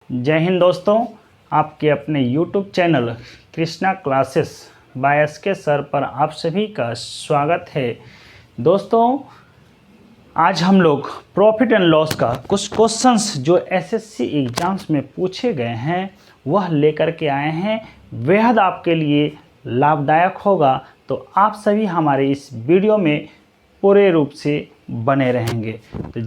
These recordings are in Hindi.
जय हिंद दोस्तों, आपके अपने YouTube channel Krishna classes by SK sir पर आप सभी का स्वागत है। दोस्तों, आज हम लोग प्रॉफिट एंड लॉस का कुछ क्वेश्चंस जो एसएससी एग्ज़ाम्स में पूछे गए हैं वह लेकर के आए हैं। बेहद आपके लिए लाभदायक होगा, तो आप सभी हमारे इस वीडियो में पूरे रूप से बने रहेंगे। तो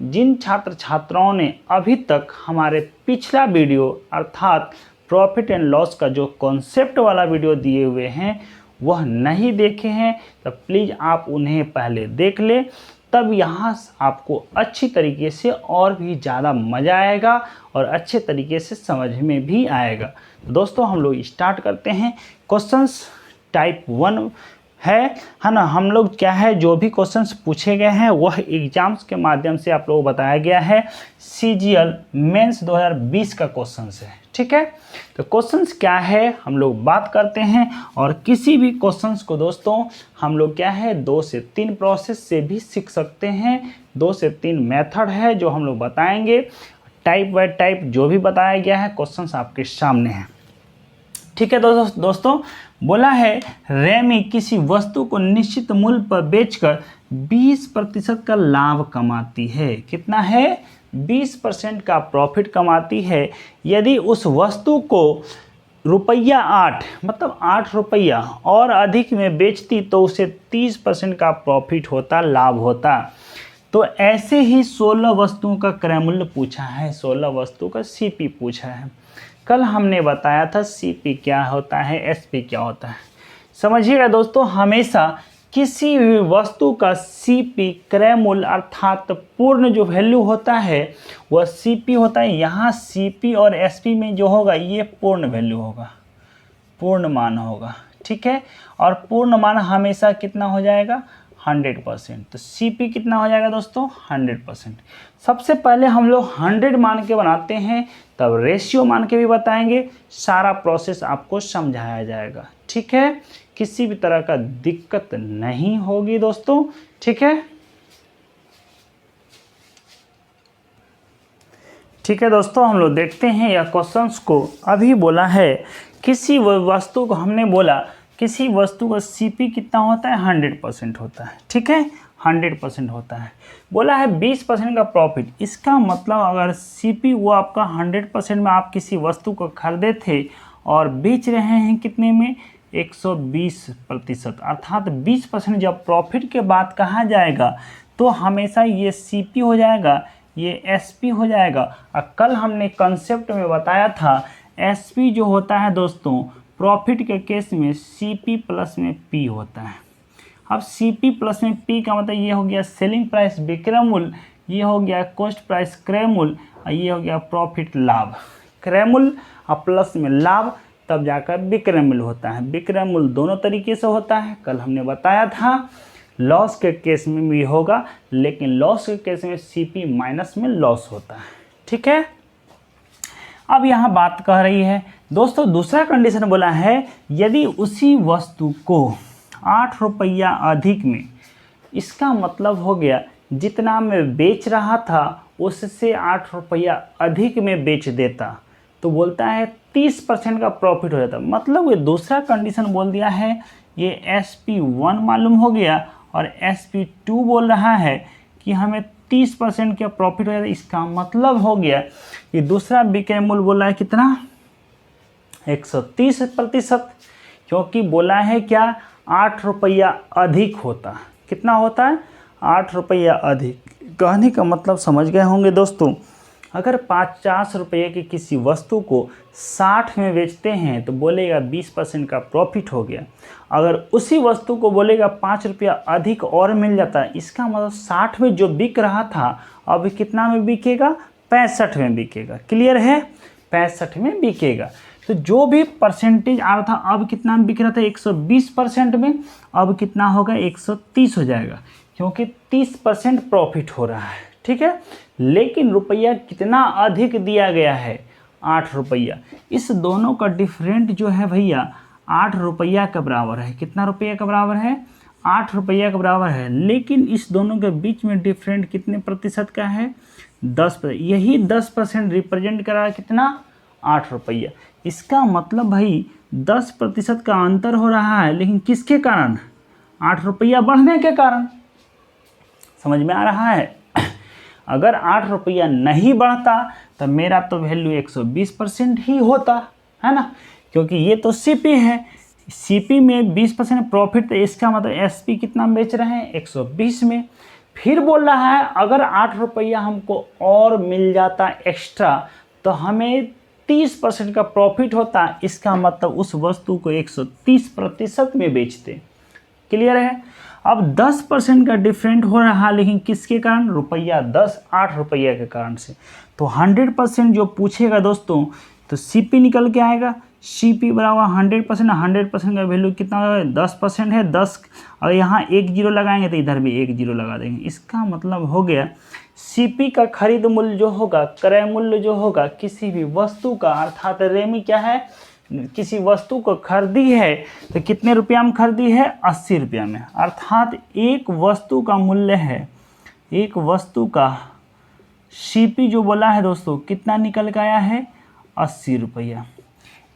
जिन छात्र छात्राओं ने अभी तक हमारे पिछला वीडियो अर्थात प्रॉफिट एंड लॉस का जो कॉन्सेप्ट वाला वीडियो दिए हुए हैं वह नहीं देखे हैं, तो प्लीज़ आप उन्हें पहले देख लें, तब यहाँ आपको अच्छी तरीके से और भी ज़्यादा मज़ा आएगा और अच्छे तरीके से समझ में भी आएगा। तो दोस्तों, हम लोग स्टार्ट करते हैं। क्वेश्चंस टाइप 1 है ना। हम लोग क्या है, जो भी क्वेश्चंस पूछे गए हैं वह एग्जाम्स के माध्यम से आप लोगों को बताया गया है। CGL मेंस 2020 का क्वेश्चंस है, ठीक है। तो क्वेश्चंस क्या है हम लोग बात करते हैं, और किसी भी क्वेश्चंस को दोस्तों हम लोग क्या है 2 से 3 प्रोसेस से भी सीख सकते हैं। 2 से 3 मेथड है जो हम लोग बताएंगे। टाइप बाय टाइप जो भी बताया गया है क्वेश्चंस आपके सामने है, ठीक है। दोस्तों बोला है रेमी किसी वस्तु को निश्चित मूल्य पर बेचकर 20% का लाभ कमाती है। कितना है? 20% का प्रॉफिट कमाती है। यदि उस वस्तु को रुपया 8 मतलब 8 रुपया और अधिक में बेचती तो उसे 30% का प्रॉफिट होता, लाभ होता। तो ऐसे ही 16 वस्तुओं का क्रय मूल्य पूछा है, 16 वस्तु का CP पूछा है। कल हमने बताया था CP क्या होता है, SP क्या होता है। समझिएगा दोस्तों, हमेशा किसी भी वस्तु का CP क्रय मूल्य अर्थात पूर्ण जो वैल्यू होता है वह CP होता है। यहाँ CP और SP में जो होगा ये पूर्ण वैल्यू होगा, पूर्ण मान होगा, ठीक है। और पूर्ण मान हमेशा कितना हो जाएगा? 100%। तो CP कितना हो जाएगा दोस्तों? 100%। सबसे पहले हम लोग 100 मान के बनाते हैं, तब रेशियो मान के भी बताएंगे। सारा प्रोसेस आपको समझाया जाएगा, ठीक है। किसी भी तरह का दिक्कत नहीं होगी दोस्तों, ठीक है। ठीक है दोस्तों, हम लोग देखते हैं यह क्वेश्चंस को। अभी बोला है किसी वस्तु को, हमने बोला किसी वस्तु का CP कितना होता है? 100% होता है, ठीक है। 100% होता है। बोला है 20% का प्रॉफिट। इसका मतलब अगर CP वो आपका 100% में आप किसी वस्तु को खरीदे थे और बेच रहे हैं कितने में? 120%। अर्थात 20% जब प्रॉफिट के बाद कहा जाएगा तो हमेशा ये CP हो जाएगा, ये SP हो जाएगा। और कल हमने कंसेप्ट में बताया था SP जो होता है दोस्तों प्रॉफिट के केस में CP प्लस में P होता है। अब CP प्लस में P का मतलब ये हो गया सेलिंग प्राइस विक्रय मूल्य, ये हो गया कॉस्ट प्राइस क्रय मूल्य, और ये हो गया प्रॉफिट लाभ। क्रय मूल्य और प्लस में लाभ, तब जाकर विक्रय मूल्य होता है। विक्रय मूल्य दोनों तरीके से होता है, कल हमने बताया था। लॉस के केस में भी होगा, लेकिन लॉस के केस में CP माइनस में लॉस होता है, ठीक है। अब यहाँ बात कह रही है दोस्तों, दूसरा कंडीशन बोला है यदि उसी वस्तु को 8 रुपया अधिक में, इसका मतलब हो गया जितना मैं बेच रहा था उससे 8 रुपया अधिक में बेच देता तो बोलता है 30% का प्रॉफिट हो जाता। मतलब ये दूसरा कंडीशन बोल दिया है। ये SP1 मालूम हो गया और SP2 बोल रहा है कि हमें 30% का प्रॉफिट हो जाता। इसका मतलब हो गया कि दूसरा विक्रय मूल्य बोला है कितना? 130%, क्योंकि बोला है क्या? 8 रुपया अधिक होता। कितना होता है? 8 रुपया अधिक। कहने का मतलब समझ गए होंगे दोस्तों। अगर 50 रुपये की किसी वस्तु को 60 में बेचते हैं तो बोलेगा 20% का प्रॉफिट हो गया। अगर उसी वस्तु को बोलेगा 5 रुपया अधिक और मिल जाता है, इसका मतलब 60 में जो बिक रहा था अब कितना में बिकेगा? 65 में बिकेगा। क्लियर है? 65 में बिकेगा। तो जो भी परसेंटेज आ रहा था अब कितना में बिक रहा था? 120% में, अब कितना होगा? 130 हो जाएगा, क्योंकि 30% प्रॉफिट हो रहा है, ठीक है। लेकिन रुपया कितना अधिक दिया गया है? 8 रुपया। इस दोनों का डिफरेंट जो है भैया 8 रुपया के बराबर है। कितना रुपया के बराबर है? 8 रुपया के बराबर है। लेकिन इस दोनों के बीच में डिफरेंट कितने प्रतिशत का है? यही 10% रिप्रेजेंट करा कितना, 8 रुपया। इसका मतलब भाई 10% का अंतर हो रहा है, लेकिन किसके कारण, 8 रुपया बढ़ने के कारण। समझ में आ रहा है। अगर 8 रुपया नहीं बढ़ता तो मेरा तो वैल्यू 120% ही होता है ना, क्योंकि ये तो सीपी है, सीपी में 20% प्रॉफिट, तो इसका मतलब एसपी कितना बेच रहे हैं, 120 में। फिर बोल रहा है अगर 8 रुपया हमको और मिल जाता एक्स्ट्रा तो हमें 30% का प्रॉफिट होता, इसका मतलब उस वस्तु को 130% में बेचते। क्लियर है। अब 10% का डिफरेंट हो रहा, लेकिन किसके कारण, रुपया 10, 8 रुपया के कारण से। तो 100% जो पूछेगा दोस्तों तो सीपी निकल के आएगा, सीपी बराबर 100%। 100% का वैल्यू कितना है, 10% है, 10, और यहाँ 1 जीरो लगाएंगे तो इधर भी 1 जीरो लगा देंगे। इसका मतलब हो गया सीपी का खरीद मूल्य जो होगा, क्रय मूल्य जो होगा किसी भी वस्तु का, अर्थात रेमी क्या है, किसी वस्तु को खरीदी है तो कितने रुपया में खरीदी है, 80 रुपया में। अर्थात एक वस्तु का मूल्य है, एक वस्तु का सीपी जो बोला है दोस्तों कितना निकल के आया है, 80 रुपया।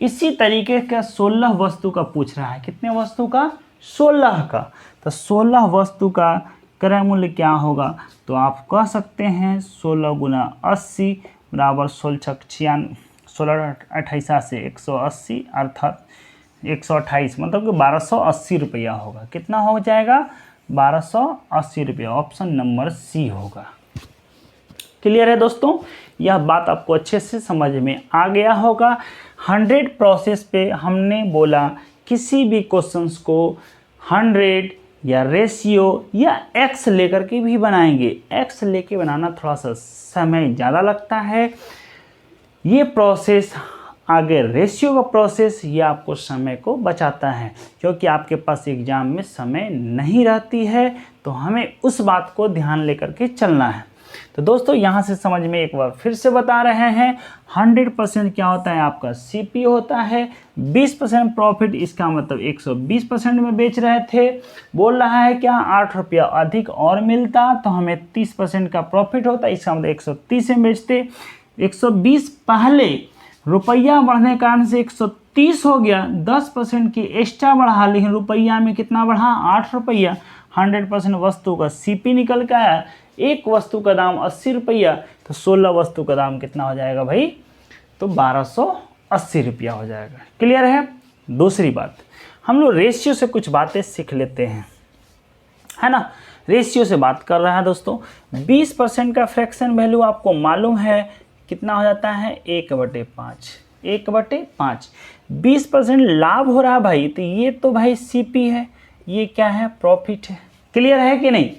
इसी तरीके का 16 वस्तु का पूछ रहा है, कितने वस्तु का, 16 का। तो 16 वस्तु का क्रय मूल्य क्या होगा, तो आप कह सकते हैं 16 गुना 80 बराबर 16 28 से 180, अर्थात 128, मतलब कि 1280 रुपया होगा। कितना हो जाएगा, 1280 रुपया। ऑप्शन नंबर सी होगा। क्लियर है दोस्तों, यह बात आपको अच्छे से समझ में आ गया होगा। 100 प्रोसेस पे हमने बोला किसी भी क्वेश्चंस को 100 या रेशियो या एक्स लेकर के भी बनाएंगे। एक्स लेके बनाना थोड़ा सा समय ज़्यादा लगता है, ये प्रोसेस आगे रेशियो का प्रोसेस ये आपको समय को बचाता है, क्योंकि आपके पास एग्ज़ाम में समय नहीं रहती है, तो हमें उस बात को ध्यान लेकर के चलना है। तो दोस्तों यहाँ से समझ में एक बार फिर से बता रहे हैं, 100% क्या होता है, आपका सीपी होता है। 20% प्रॉफिट, इसका मतलब 120% में बेच रहे थे। बोल रहा है क्या, 8 रुपया अधिक और मिलता तो हमें 30% का प्रॉफिट होता, इसका मतलब 130 में बेचते। 120 पहले रुपया बढ़ने के कारण से 130 हो गया, 10% की एक्स्ट्रा बढ़ा, लेकिन रुपया में कितना बढ़ा, 8 रुपया। 100% वस्तु का सीपी निकल के आया, एक वस्तु का दाम 80 रुपया, तो 16 वस्तु का दाम कितना हो जाएगा भाई, तो 1280 रुपया हो जाएगा। क्लियर है। दूसरी बात, हम लोग रेशियो से कुछ बातें सीख लेते हैं, है ना। रेशियो से बात कर रहा है दोस्तों। 20% का फ्रैक्शन वैल्यू आपको मालूम है कितना हो जाता है, 1/5। 1/5 20% लाभ हो रहा है भाई, तो ये तो भाई सीपी है, ये क्या है, प्रॉफिट है। क्लियर है कि नहीं।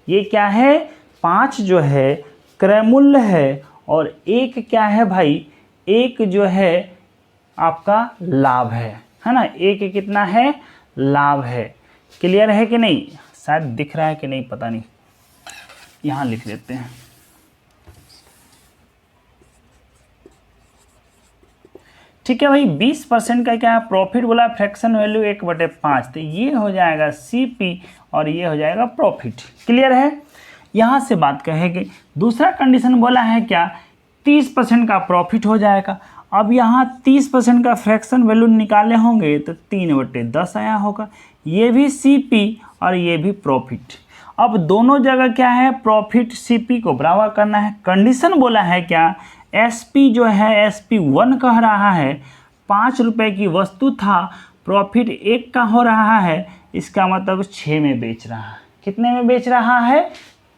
ये क्या है, 5 जो है क्रय मूल्य है, और 1 क्या है भाई, 1 जो है आपका लाभ है ना। 1 कितना है, लाभ है। क्लियर है कि नहीं, शायद दिख रहा है कि नहीं पता नहीं, यहाँ लिख देते हैं। ठीक है भाई, 20% का क्या है, प्रॉफिट बोला, फ्रैक्शन वैल्यू 1/5, तो ये हो जाएगा सीपी और ये हो जाएगा प्रॉफिट। क्लियर है। यहाँ से बात कहेंगे, दूसरा कंडीशन बोला है क्या, 30% का प्रॉफिट हो जाएगा। अब यहाँ 30% का फ्रैक्शन वैल्यू निकाले होंगे तो 3/10 आया होगा, ये भी सीपी और ये भी प्रॉफिट। अब दोनों जगह क्या है, प्रॉफिट सीपी को बराबर करना है। कंडीशन बोला है क्या, एसपी जो है, एसपी 1 कह रहा है, 5 रुपये की वस्तु था, प्रॉफिट 1 का हो रहा है, इसका मतलब 6 में बेच रहा है। कितने में बेच रहा है,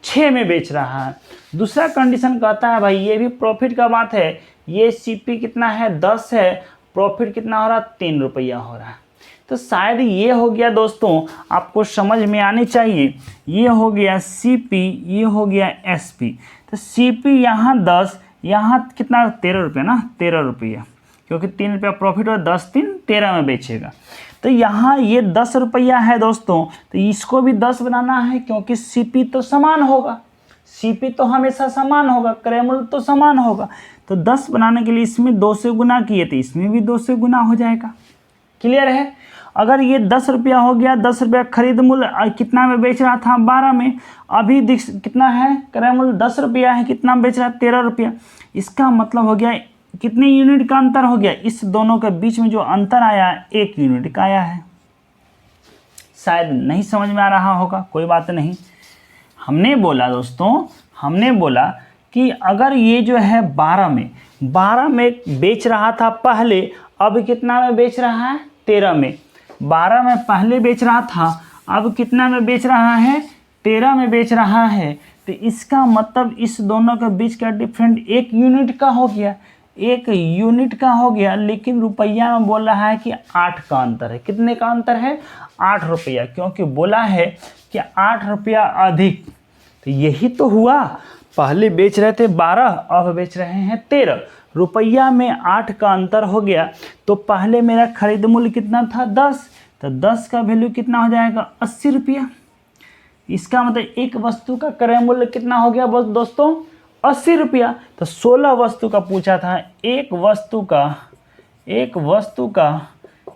6 में बेच रहा है। दूसरा कंडीशन कहता है भाई ये भी प्रॉफिट का बात है, ये सीपी कितना है, 10 है, प्रॉफिट कितना हो रहा है, 3 रुपया हो रहा है। तो शायद ये हो गया दोस्तों, आपको समझ में आनी चाहिए। ये हो गया सीपी, ये हो गया एसपी। तो सीपी यहाँ 10, यहाँ कितना, 13 रुपया ना, 13 रुपया, क्योंकि 3 रुपया प्रॉफिट और 10 3 13 में बेचेगा। तो यहाँ ये 10 रुपया है दोस्तों, तो इसको भी 10 बनाना है, क्योंकि सीपी तो समान होगा, सीपी तो हमेशा समान होगा, क्रय मूल्य तो समान होगा। तो 10 बनाने के लिए इसमें 2 से गुना किए, तो इसमें भी 2 से गुना हो जाएगा। क्लियर है। अगर ये 10 रुपया हो गया, 10 रुपया खरीद मूल्य, कितना में बेच रहा था 12 में, अभी कितना है क्रय मूल्य 10 रुपया है, कितना में बेच रहा है 13 रुपया। इसका मतलब हो गया कितने यूनिट का अंतर हो गया, इस दोनों के बीच में जो अंतर आया 1 यूनिट का आया है। शायद नहीं समझ में आ रहा होगा, कोई बात नहीं। हमने बोला दोस्तों, हमने बोला कि अगर ये जो है 12 में बेच रहा था पहले, अब कितना में बेच रहा है 13 में। 12 में पहले बेच रहा था, अब कितना में बेच रहा है 13 में बेच रहा है। तो इसका मतलब इस दोनों के बीच का डिफरेंट 1 यूनिट का हो गया, 1 यूनिट का हो गया। लेकिन रुपया में बोल रहा है कि 8 का अंतर है। कितने का अंतर है 8 रुपया, क्योंकि बोला है कि 8 रुपया अधिक। तो यही तो हुआ, पहले बेच रहे थे 12, अब बेच रहे हैं 13, रुपया में 8 का अंतर हो गया। तो पहले मेरा खरीद मूल्य कितना था 10, तो 10 का वैल्यू कितना हो जाएगा 80 रुपया। इसका मतलब एक वस्तु का क्रय मूल्य कितना हो गया दोस्तों 80 रुपया। तो 16 वस्तु का पूछा था, एक वस्तु का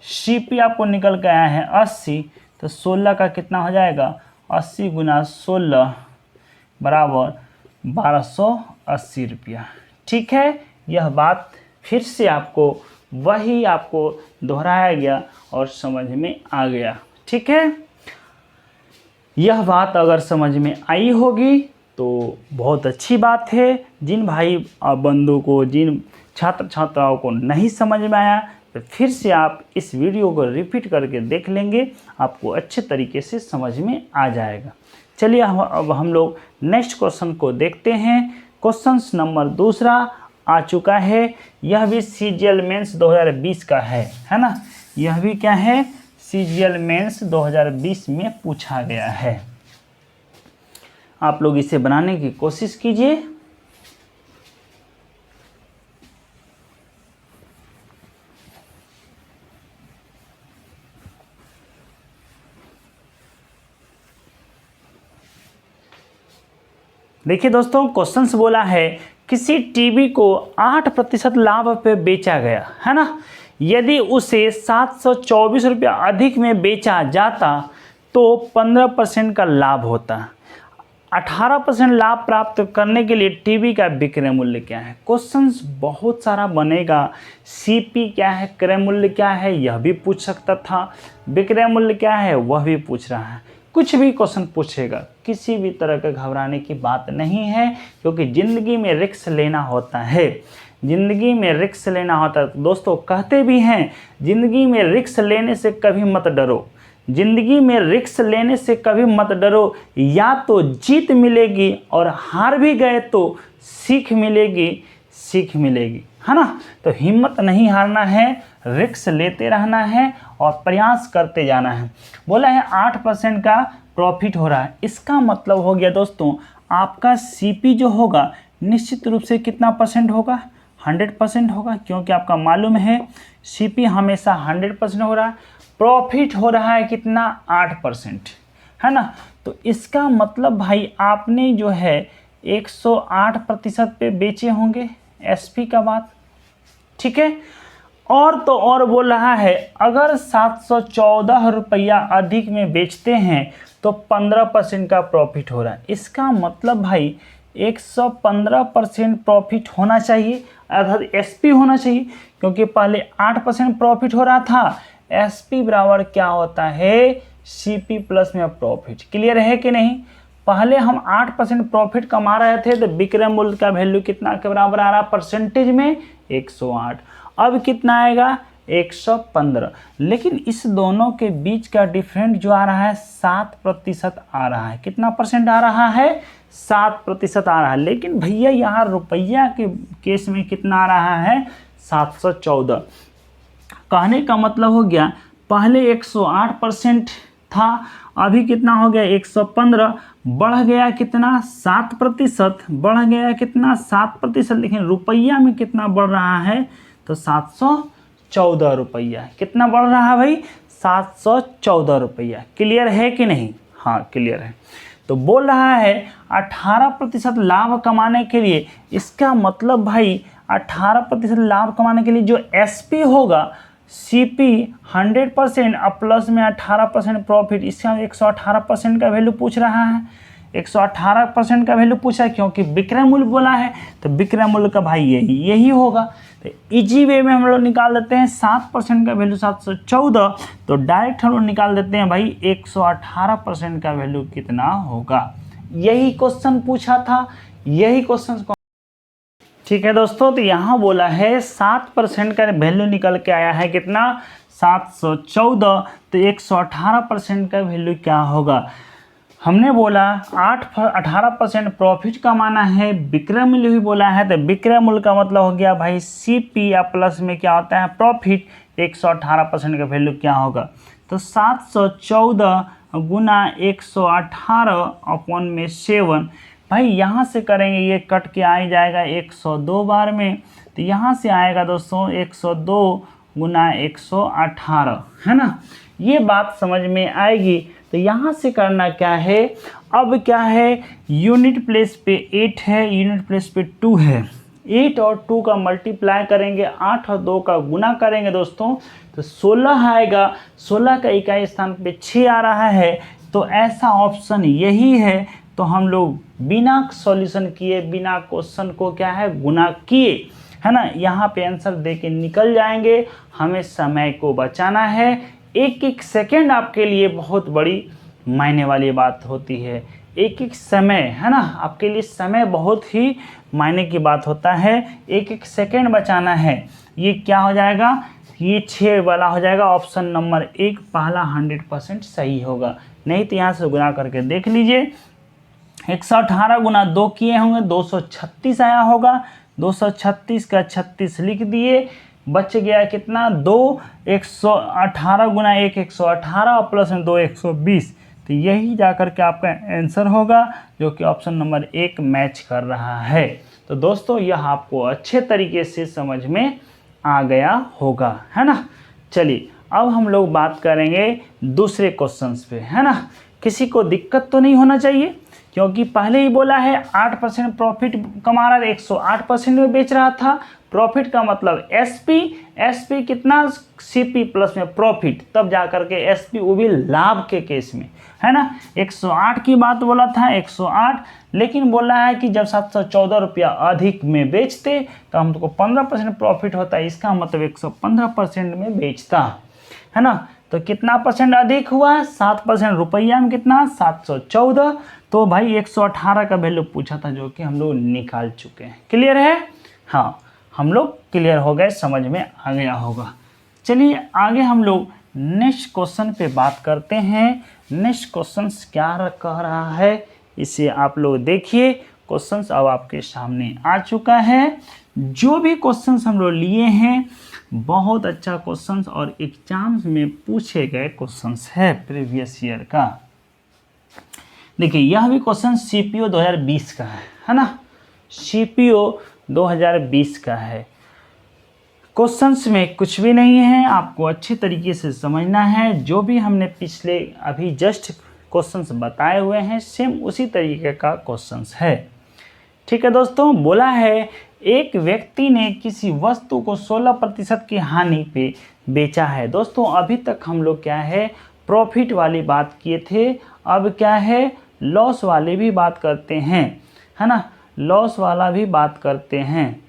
सीपी आपको निकल के आया है 80, तो 16 का कितना हो जाएगा 80 गुना 16 बराबर 1280 रुपया। ठीक है, यह बात फिर से आपको दोहराया गया और समझ में आ गया। ठीक है, यह बात अगर समझ में आई होगी तो बहुत अच्छी बात है। जिन भाई बंधु को, जिन छात्र छात्राओं को नहीं समझ में आया, तो फिर से आप इस वीडियो को रिपीट करके देख लेंगे, आपको अच्छे तरीके से समझ में आ जाएगा। चलिए अब हम लोग नेक्स्ट क्वेश्चन को देखते हैं। क्वेश्चन नंबर 2 आ चुका है। यह भी सीजीएल मेंस 2020 का है ना। यह भी क्या है, सीजीएल मेंस 2020 में पूछा गया है। आप लोग इसे बनाने की कोशिश कीजिए। देखिए दोस्तों, क्वेश्चंस बोला है किसी टीवी को 8% लाभ पे बेचा गया है ना। यदि उसे 724 रुपया अधिक में बेचा जाता तो 15% का लाभ होता। 18% लाभ प्राप्त करने के लिए टीवी का विक्रय मूल्य क्या है। क्वेश्चंस बहुत सारा बनेगा। सीपी क्या है, क्रय मूल्य क्या है, यह भी पूछ सकता था। विक्रय मूल्य क्या है, वह भी पूछ रहा है। कुछ भी क्वेश्चन पूछेगा, किसी भी तरह का घबराने की बात नहीं है, क्योंकि ज़िंदगी में रिस्क लेना होता है। ज़िंदगी में रिस्क लेना होता है। दोस्तों कहते भी हैं, ज़िंदगी में रिस्क लेने से कभी मत डरो। ज़िंदगी में रिस्क लेने से कभी मत डरो, या तो जीत मिलेगी और हार भी गए तो सीख मिलेगी है ना। तो हिम्मत नहीं हारना है, रिस्क लेते रहना है और प्रयास करते जाना है। बोला है 8% का प्रॉफिट हो रहा है। इसका मतलब हो गया दोस्तों, आपका सीपी जो होगा निश्चित रूप से कितना परसेंट होगा, 100% होगा, क्योंकि आपका मालूम है सीपी हमेशा 100% हो रहा है। प्रॉफिट हो रहा है कितना 8%, है ना। तो इसका मतलब भाई आपने जो है 108% पे बेचे होंगे, एसपी का बात। ठीक है, और तो और बोल रहा है अगर 714 रुपया अधिक में बेचते हैं तो 15% का प्रॉफिट हो रहा है। इसका मतलब भाई 115% प्रॉफिट होना चाहिए, अर्थात एसपी होना चाहिए, क्योंकि पहले 8% प्रॉफिट हो रहा था। एसपी बराबर क्या होता है, सीपी प्लस में प्रॉफिट। क्लियर है कि नहीं। पहले हम 8% प्रॉफिट कमा रहे थे, तो विक्रय मूल्य का वैल्यू कितना के बराबर आ रहा परसेंटेज में 108। अब कितना आएगा 115। लेकिन इस दोनों के बीच का डिफरेंट जो आ रहा है 7% आ रहा है। कितना परसेंट आ रहा है, 7% आ रहा है। लेकिन भैया यहाँ रुपया के केस में कितना आ रहा है 714। कहने का मतलब हो गया पहले 108% था, अभी कितना हो गया 115, बढ़ गया कितना 7%, बढ़ गया कितना 7%। लेकिन रुपया में कितना बढ़ रहा है, तो 714 रुपया। कितना बढ़ रहा है भाई, 714 रुपया। क्लियर है कि नहीं। हाँ क्लियर है। तो बोल रहा है 18% लाभ कमाने के लिए, इसका मतलब भाई 18% लाभ कमाने के लिए जो एसपी होगा, CP 100% अब प्लस में 18% प्रॉफिट, इसका 118% का वैल्यू पूछ रहा है। 118% का वैल्यू पूछा है क्योंकि विक्रय मूल्य बोला है, तो विक्रय मूल्य का भाई यही होगा। तो इजी वे में हम लोग निकाल देते हैं 7% का वैल्यू 714, तो डायरेक्ट हम लोग निकाल देते हैं भाई 118% का वैल्यू कितना होगा। यही क्वेश्चन पूछा था, यही क्वेश्चन। ठीक है दोस्तों, तो यहाँ बोला है 7% का वैल्यू निकल के आया है कितना, 714, तो 118% का वैल्यू क्या होगा। हमने बोला 18% प्रॉफिट कमाना है, विक्रय मूल्य भी बोला है, तो विक्रय मूल्य का मतलब हो गया भाई CP या प्लस में क्या होता है प्रॉफिट, 118% का वैल्यू क्या होगा। तो 714 गुना 118 अपॉन में 7, भाई यहाँ से करेंगे ये कट के आ ही जाएगा 102 बार में, तो यहाँ से आएगा दोस्तों 102 गुना 118, है ना। ये बात समझ में आएगी। तो यहाँ से करना क्या है, अब क्या है, यूनिट प्लेस पे 8 है, यूनिट प्लेस पे 2 है, 8 और 2 का मल्टीप्लाई करेंगे, 8 और 2 का गुना करेंगे दोस्तों, तो 16 आएगा। 16 का इकाई स्थान पे 6 आ रहा है, तो ऐसा ऑप्शन यही है। तो हम लोग बिना सॉल्यूशन किए, बिना क्वेश्चन को क्या है गुना किए, है ना, यहाँ पे आंसर दे के निकल जाएंगे। हमें समय को बचाना है, एक एक सेकेंड आपके लिए बहुत बड़ी मायने वाली बात होती है। एक एक समय, है ना, आपके लिए समय बहुत ही मायने की बात होता है। एक एक सेकेंड बचाना है। ये क्या हो जाएगा, ये 6 वाला हो जाएगा, ऑप्शन नंबर 1 पहला 100% सही होगा। नहीं तो यहाँ से गुना करके देख लीजिए, 118 गुना 2 किए होंगे 236 आया होगा, 236 का 36 लिख दिए, बच गया कितना 2, 118 गुना 1 118 प्लस में 2 120, तो यही जाकर के आपका आंसर होगा, जो कि ऑप्शन नंबर 1 मैच कर रहा है। तो दोस्तों यह आपको अच्छे तरीके से समझ में आ गया होगा, है ना। चलिए अब हम लोग बात करेंगे दूसरे क्वेश्चंस पे, है ना। किसी को दिक्कत तो नहीं होना चाहिए, क्योंकि पहले ही बोला है 8% प्रॉफिट कमा रहा है, 108% में बेच रहा था। प्रॉफिट का मतलब एसपी कितना, CP प्लस में प्रॉफिट, तब जाकर के एसपी, वो भी लाभ के केस में, है ना। 108 की बात बोला था, 108, लेकिन बोला है कि जब 714 रुपया अधिक में बेचते तो हमको 15% प्रॉफिट होता है, इसका मतलब 115% में बेचता, है ना। तो कितना परसेंट अधिक हुआ, 7%, रुपया में कितना 714, तो भाई 118 का वैल्यू पूछा था, जो कि हम लोग निकाल चुके हैं। क्लियर है, हाँ, हम लोग क्लियर हो गए, समझ में आ गया होगा। चलिए आगे हम लोग नेक्स्ट क्वेश्चन पे बात करते हैं। नेक्स्ट क्वेश्चन क्या कह रहा है, इसे आप लोग देखिए। क्वेश्चंस अब आपके सामने आ चुका है। जो भी क्वेश्चंस हम लोग लिए हैं बहुत अच्छा क्वेश्चंस और एग्जाम्स में पूछे गए क्वेश्चंस है प्रीवियस ईयर का। देखिए यह भी क्वेश्चन CPO 2020 का है ना, CPO 2020 का है। क्वेश्चंस में कुछ भी नहीं है, आपको अच्छे तरीके से समझना है। जो भी हमने पिछले अभी जस्ट क्वेश्चंस बताए हुए हैं सेम उसी तरीके का क्वेश्चंस है। ठीक है दोस्तों, बोला है एक व्यक्ति ने किसी वस्तु को 16% की हानि पे बेचा है। दोस्तों अभी तक हम लोग क्या है प्रॉफिट वाली बात किए थे, अब क्या है लॉस वाली भी बात करते हैं, है ना, लॉस वाला भी बात करते हैं।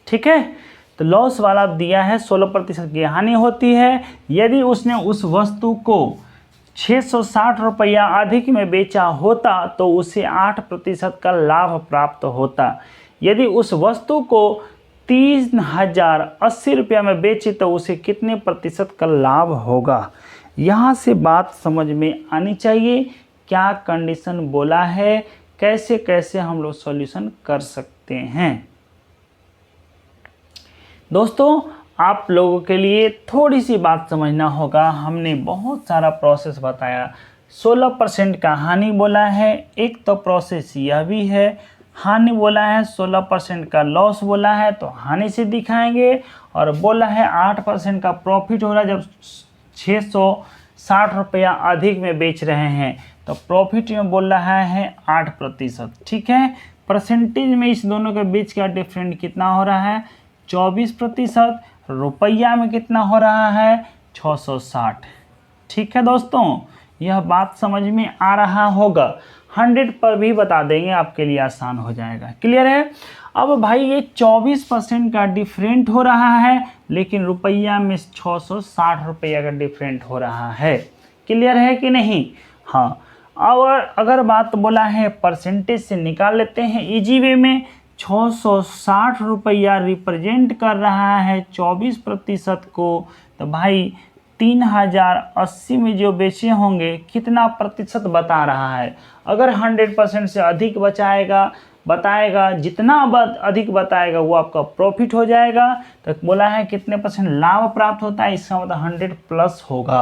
ठीक है, तो लॉस वाला दिया है 16% की हानि होती है यदि उसने उस वस्तु को 660 रुपया अधिक में बेचा होता तो उसे 8% का लाभ प्राप्त होता। यदि उस वस्तु को 3080 रुपया में बेचे तो उसे कितने प्रतिशत का लाभ होगा। यहाँ से बात समझ में आनी चाहिए, क्या कंडीशन बोला है, कैसे कैसे हम लोग सॉल्यूशन कर सकते हैं। दोस्तों आप लोगों के लिए थोड़ी सी बात समझना होगा। हमने बहुत सारा प्रोसेस बताया, 16% का हानि बोला है, एक तो प्रोसेस यह भी है, हानि बोला है 16% का लॉस बोला है तो हानि से दिखाएंगे, और बोला है 8% का प्रॉफिट हो रहा है जब 660 रुपया अधिक में बेच रहे हैं तो प्रॉफिट में बोल रहा है 8%। ठीक है, परसेंटेज में इस दोनों के बीच का डिफरेंट कितना हो रहा है 24%, रुपया में कितना हो रहा है 660। ठीक है दोस्तों, यह बात समझ में आ रहा होगा। 100 पर भी बता देंगे, आपके लिए आसान हो जाएगा। क्लियर है। अब भाई ये 24% का डिफरेंट हो रहा है, लेकिन रुपया में 660 रुपया का डिफरेंट हो रहा है। क्लियर है कि नहीं। हाँ, और अगर बात बोला है परसेंटेज से निकाल लेते हैं इजी वे में। 660 रुपया रिप्रेजेंट कर रहा है 24% को, तो भाई 3080 में जो बेचे होंगे कितना प्रतिशत बता रहा है। अगर 100% से अधिक बताएगा जितना अधिक बताएगा वो आपका प्रॉफिट हो जाएगा। तो बोला है कितने परसेंट लाभ प्राप्त होता है, इसका मतलब 100 प्लस होगा।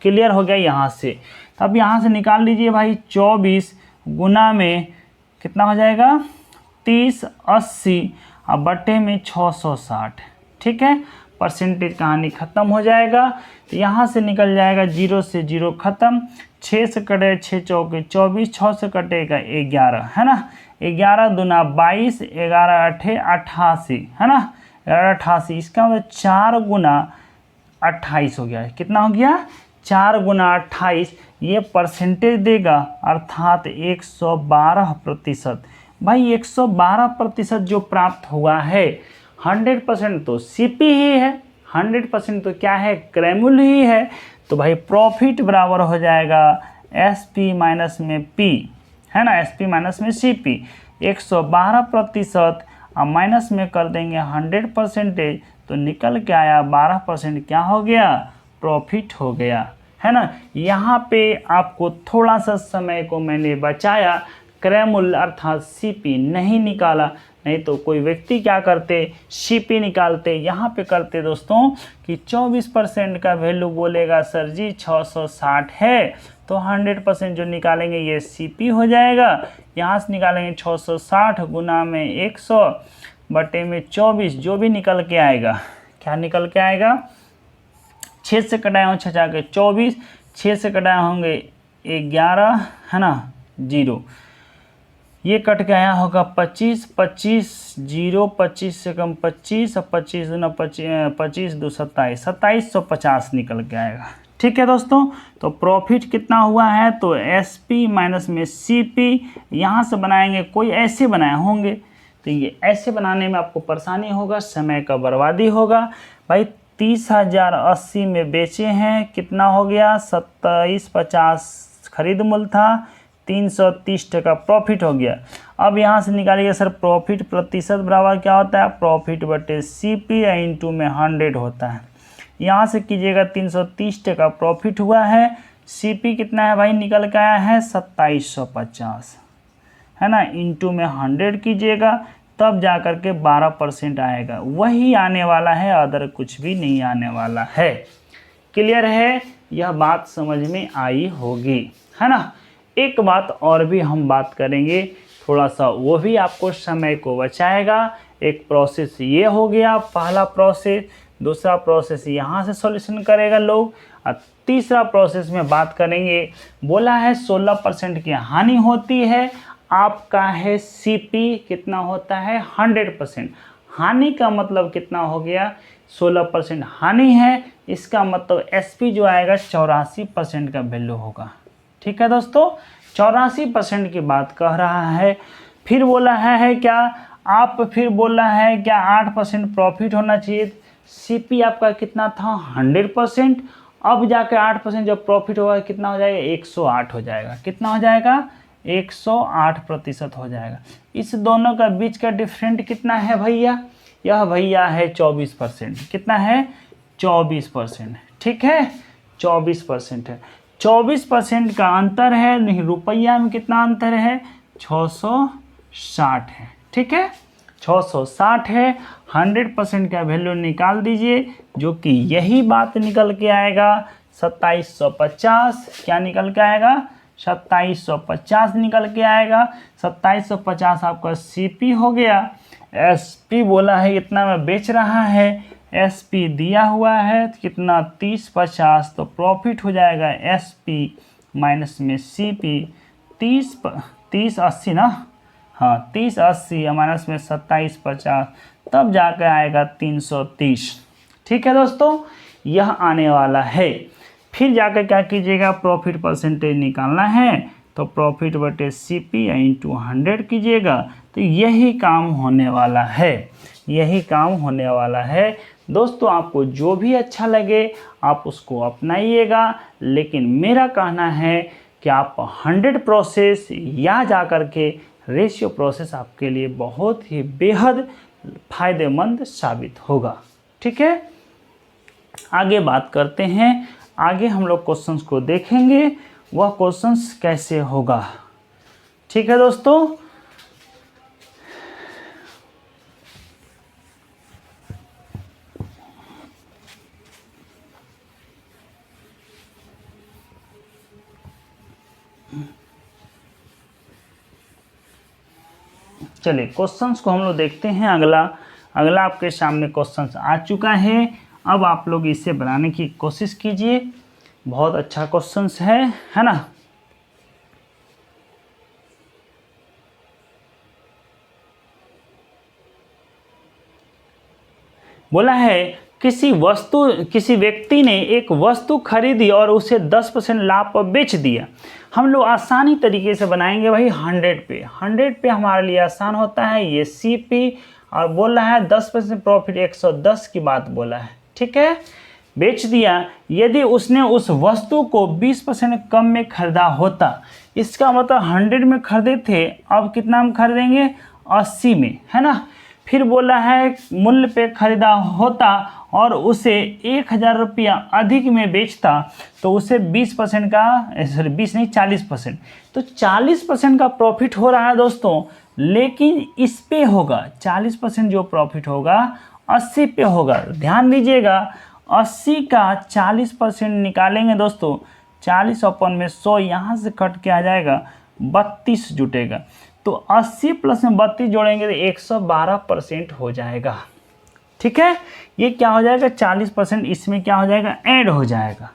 क्लियर हो गया यहाँ से। तो अब यहाँ से निकाल लीजिए भाई, 24 गुना में कितना हो जाएगा 3080 अब बटे में 660। ठीक है, परसेंटेज कहानी ख़त्म हो जाएगा। तो यहाँ से निकल जाएगा 0 से 0 ख़त्म, 6 से कटे 6 चौके 24, 6 से कटेगा 11, है ना। 11 दूना 22, 11 अठे 88, है ना। 88, इसका मतलब 4 गुना 28 हो गया है। कितना हो गया 4 गुना 28। ये परसेंटेज देगा अर्थात 112%। भाई 112% जो प्राप्त हुआ है, 100% तो सीपी ही है, 100% तो क्या है क्रैमुल ही है। तो भाई प्रॉफिट बराबर हो जाएगा एसपी माइनस में पी, है ना, एसपी माइनस में सीपी। 112% अब माइनस में कर देंगे 100%, तो निकल के आया 12%। क्या हो गया प्रॉफिट हो गया, है ना। यहाँ पे आपको थोड़ा सा समय को मैंने बचाया, क्रैमुल अर्थात सीपी नहीं निकाला, नहीं तो कोई व्यक्ति क्या करते सीपी निकालते। यहाँ पे करते दोस्तों कि 24% का वैल्यू बोलेगा सर जी 660 है, तो 100% जो निकालेंगे ये सीपी हो जाएगा। यहाँ से निकालेंगे 660 गुना में 100 बटे में 24, जो भी निकल के आएगा, क्या निकल के आएगा 6 से कटाए हों 6 के 24, 6 से कटाए होंगे 11, है ना 0, ये कट के आया होगा 25, 25 0, 25 से कम 25, और 25 दूना 25 2 27, 2750 निकल के आएगा। ठीक है दोस्तों, तो प्रॉफिट कितना हुआ है, तो एसपी माइनस में सीपी। यहाँ से बनाएंगे, कोई ऐसे बनाए होंगे तो ये ऐसे बनाने में आपको परेशानी होगा, समय का बर्बादी होगा। भाई 30,080 में बेचे हैं, कितना हो गया 2750 खरीद मूल्य था, 330 प्रॉफिट हो गया। अब यहाँ से निकालिए सर प्रॉफिट प्रतिशत बराबर क्या होता है, प्रॉफिट बटे सीपी इंटू में 100 होता है। यहाँ से कीजिएगा 330 प्रॉफिट हुआ है, सीपी कितना है भाई निकल के आया है 2750, है ना, इंटू में 100 कीजिएगा, तब जा कर के 12% आएगा। वही आने वाला है, अदर कुछ भी नहीं आने वाला है। क्लियर है, यह बात समझ में आई होगी, है ना। एक बात और भी हम बात करेंगे, थोड़ा सा वो भी आपको समय को बचाएगा। एक प्रोसेस ये हो गया पहला प्रोसेस, दूसरा प्रोसेस यहाँ से सॉल्यूशन करेगा लोग, और तीसरा प्रोसेस में बात करेंगे। बोला है 16% की हानि होती है, आपका है सीपी कितना होता है 100%। हानि का मतलब कितना हो गया 16% हानि है, इसका मतलब एसपी जो आएगा 84% का वैल्यू होगा। ठीक है दोस्तों, 84% की बात कह रहा है। फिर बोला है क्या, आप फिर बोला है क्या 8% प्रॉफिट होना चाहिए। सीपी आपका कितना था 100%, अब जाके 8% जब प्रॉफिट होगा कितना हो जाएगा 108 हो जाएगा। कितना हो जाएगा 108% हो जाएगा। इस दोनों का बीच का डिफरेंट कितना है भैया, यह भैया है 24%। कितना है 24%। ठीक है 24% है, 24% का अंतर है। नहीं रुपया में कितना अंतर है 660 है। ठीक है 660 है, 100% का वैल्यू निकाल दीजिए, जो कि यही बात निकल के आएगा 2750। क्या निकल के आएगा 2750 निकल के आएगा। 2750 आपका सीपी हो गया। एसपी बोला है इतना में बेच रहा है, एसपी दिया हुआ है तो कितना 3050, तो प्रॉफिट हो जाएगा एसपी माइनस में सीपी 3080 ना, हाँ 3080 माइनस में 2750, तब जाकर आएगा 330। ठीक है दोस्तों, यह आने वाला है। फिर जाकर क्या कीजिएगा, प्रॉफिट परसेंटेज निकालना है तो प्रॉफिट बटे CP या इंटू 100 कीजिएगा। तो यही काम होने वाला है, यही काम होने वाला है। दोस्तों आपको जो भी अच्छा लगे आप उसको अपनाइएगा, लेकिन मेरा कहना है कि आप 100 प्रोसेस या जा कर के रेशियो प्रोसेस आपके लिए बहुत ही बेहद फ़ायदेमंद साबित होगा। ठीक है, आगे बात करते हैं। आगे हम लोग क्वेश्चंस को देखेंगे, वह क्वेश्चंस कैसे होगा। ठीक है दोस्तों, चलिए क्वेश्चंस को हम लोग देखते हैं। अगला आपके सामने क्वेश्चंस आ चुका है। अब आप लोग इसे बनाने की कोशिश कीजिए, बहुत अच्छा क्वेश्चंस है ना। बोला है किसी व्यक्ति ने एक वस्तु खरीदी और उसे 10% लाभ पर बेच दिया। हम लोग आसानी तरीके से बनाएंगे भाई 100 पे हमारे लिए आसान होता है। ये CP और बोल रहा है 10% प्रॉफिट, 110 की बात बोला है। ठीक है, बेच दिया। यदि उसने उस वस्तु को 20% कम में खरीदा होता, इसका मतलब 100 में खरीदे थे, अब कितना में खरीदेंगे, 80 में, है ना। फिर बोला है मूल्य पे खरीदा होता और उसे 1000 रुपया अधिक में बेचता तो उसे 20% का 40%, तो 40% का प्रॉफिट हो रहा है दोस्तों। लेकिन इस पे होगा 40% जो प्रॉफिट होगा 80 पे होगा। ध्यान दीजिएगा, 80 का 40% निकालेंगे दोस्तों, 40/100 यहाँ से कट के आ जाएगा, 32 जुटेगा। तो 80 प्लस में 32 जोड़ेंगे तो 112% हो जाएगा। ठीक है, ये क्या हो जाएगा, 40% इसमें क्या हो जाएगा, ऐड हो जाएगा।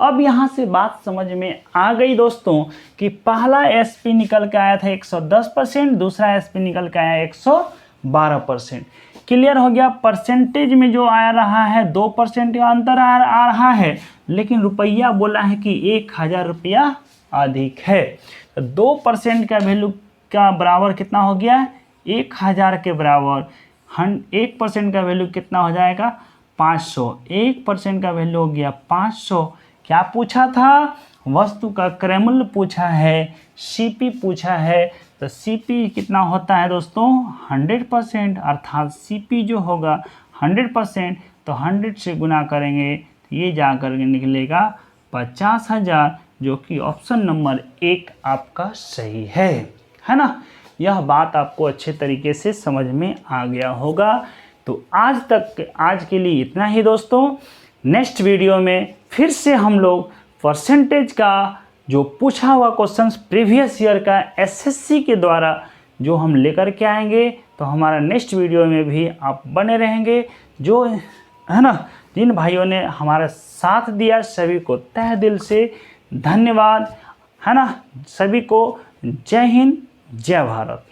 अब यहाँ से बात समझ में आ गई दोस्तों कि पहला SP निकल के आया था 110%, दूसरा SP निकल के आया 112%। क्लियर हो गया। परसेंटेज में जो आ रहा है 2% का अंतर आ रहा है, लेकिन रुपया बोला है कि 1000 रुपया अधिक है। तो 2% का वैल्यू का बराबर कितना हो गया, 1000 के बराबर 1% का वैल्यू कितना हो जाएगा, 500। 1% का वैल्यू हो गया 500। क्या पूछा था, वस्तु का क्रय मूल्य पूछा है, CP पूछा है। तो CP कितना होता है दोस्तों, 100%, अर्थात CP जो होगा 100%, तो 100 से गुना करेंगे तो ये जा कर निकलेगा 50,000, जो कि ऑप्शन नंबर 1 आपका सही है ना। यह बात आपको अच्छे तरीके से समझ में आ गया होगा। तो आज के लिए इतना ही दोस्तों। नेक्स्ट वीडियो में फिर से हम लोग परसेंटेज का जो पूछा हुआ क्वेश्चंस प्रीवियस ईयर का SSC के द्वारा जो हम लेकर के आएंगे, तो हमारा नेक्स्ट वीडियो में भी आप बने रहेंगे। जो है ना, जिन भाइयों ने हमारा साथ दिया सभी को तहे दिल से धन्यवाद, है ना। सभी को जय हिंद, जय भारत।